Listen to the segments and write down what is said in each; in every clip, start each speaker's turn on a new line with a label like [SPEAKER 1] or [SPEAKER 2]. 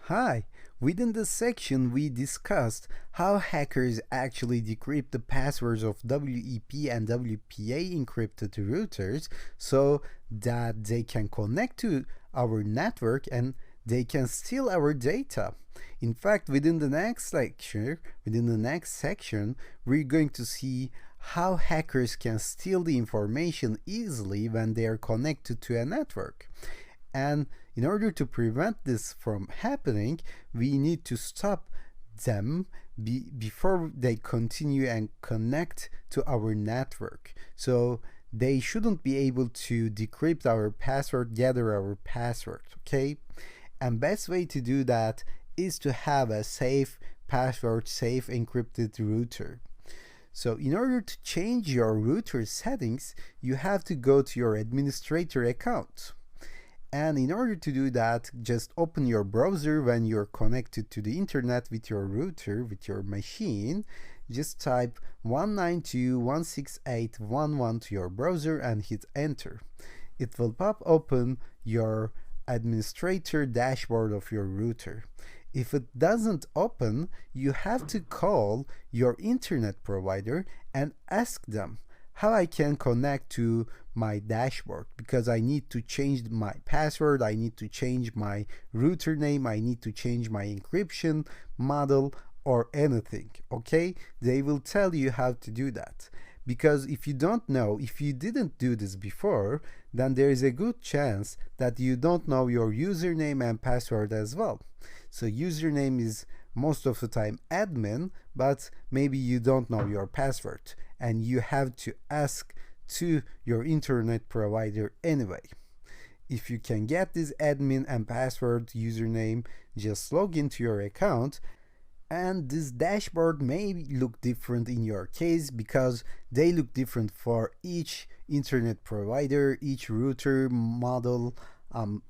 [SPEAKER 1] Hi! Within this section, we discussed how hackers actually decrypt the passwords of WEP and WPA encrypted routers so that they can connect to our network and they can steal our data. In fact, within the next section, we're going to see how hackers can steal the information easily when they are connected to a network. And in order to prevent this from happening, we need to stop them before they continue and connect to our network. So they shouldn't be able to decrypt our password, gather our password, okay? And best way to do that is to have a safe password, safe encrypted router. So in order to change your router settings, you have to go to your administrator account. And in order to do that, just open your browser when you're connected to the internet with your router, with your machine. Just type 192.168.1.1 to your browser and hit enter. It will pop open your administrator dashboard of your router. If it doesn't open, you have to call your internet provider and ask them how I can connect to my dashboard, because I need to change my password, I need to change my router name, I need to change my encryption model or anything, okay? They will tell you how to do that. Because if you don't know, if you didn't do this before, then there is a good chance that you don't know your username and password as well. So username is most of the time admin, but maybe you don't know your password and you have to ask to your internet provider anyway. If you can get this admin and password username, just log into your account, and this dashboard may look different in your case because they look different for each internet provider, each router model.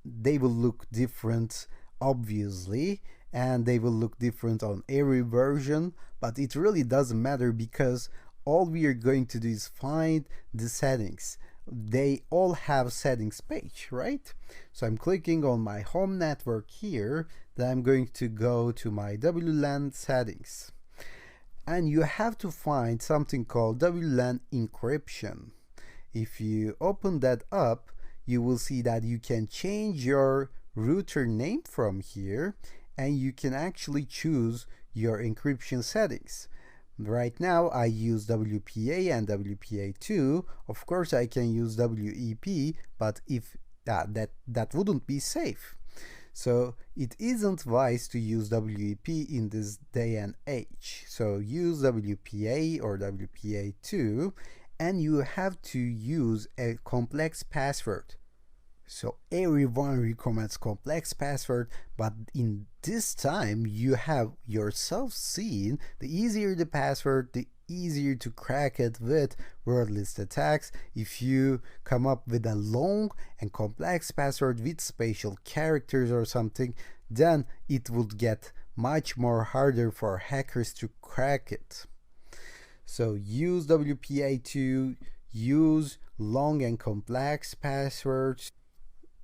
[SPEAKER 1] They will look different, obviously, and they will look different on every version, but it really doesn't matter because all we are going to do is find the settings. They all have settings page, right? So I'm clicking on my home network here. Then I'm going to go to my WLAN settings. And you have to find something called WLAN encryption. If you open that up, you will see that you can change your router name from here and you can actually choose your encryption settings. Right now I use WPA and WPA2. Of course I can use WEP, but if that wouldn't be safe. So it isn't wise to use WEP in this day and age. So use WPA or WPA2 and you have to use a complex password. So everyone recommends complex password, but in this time you have yourself seen the easier the password, the easier to crack it with wordless attacks. If you come up with a long and complex password with special characters or something, then it would get much more harder for hackers to crack it. So use WPA to use long and complex passwords.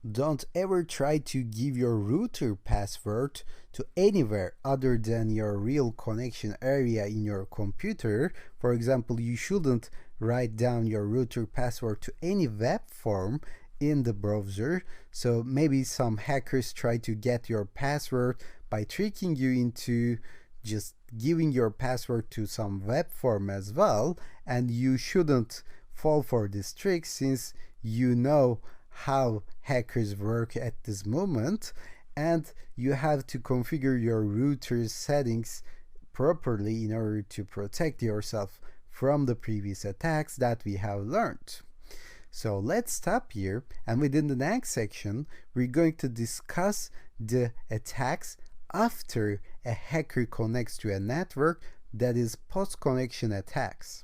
[SPEAKER 1] Don't ever try to give your router password to anywhere other than your real connection area in your computer. For example, you shouldn't write down your router password to any web form in the browser. So maybe some hackers try to get your password by tricking you into just giving your password to some web form as well, and you shouldn't fall for this trick since you know how hackers work at this moment, and you have to configure your router's settings properly in order to protect yourself from the previous attacks that we have learned. So let's stop here, and within the next section we're going to discuss the attacks after a hacker connects to a network, that is post-connection attacks.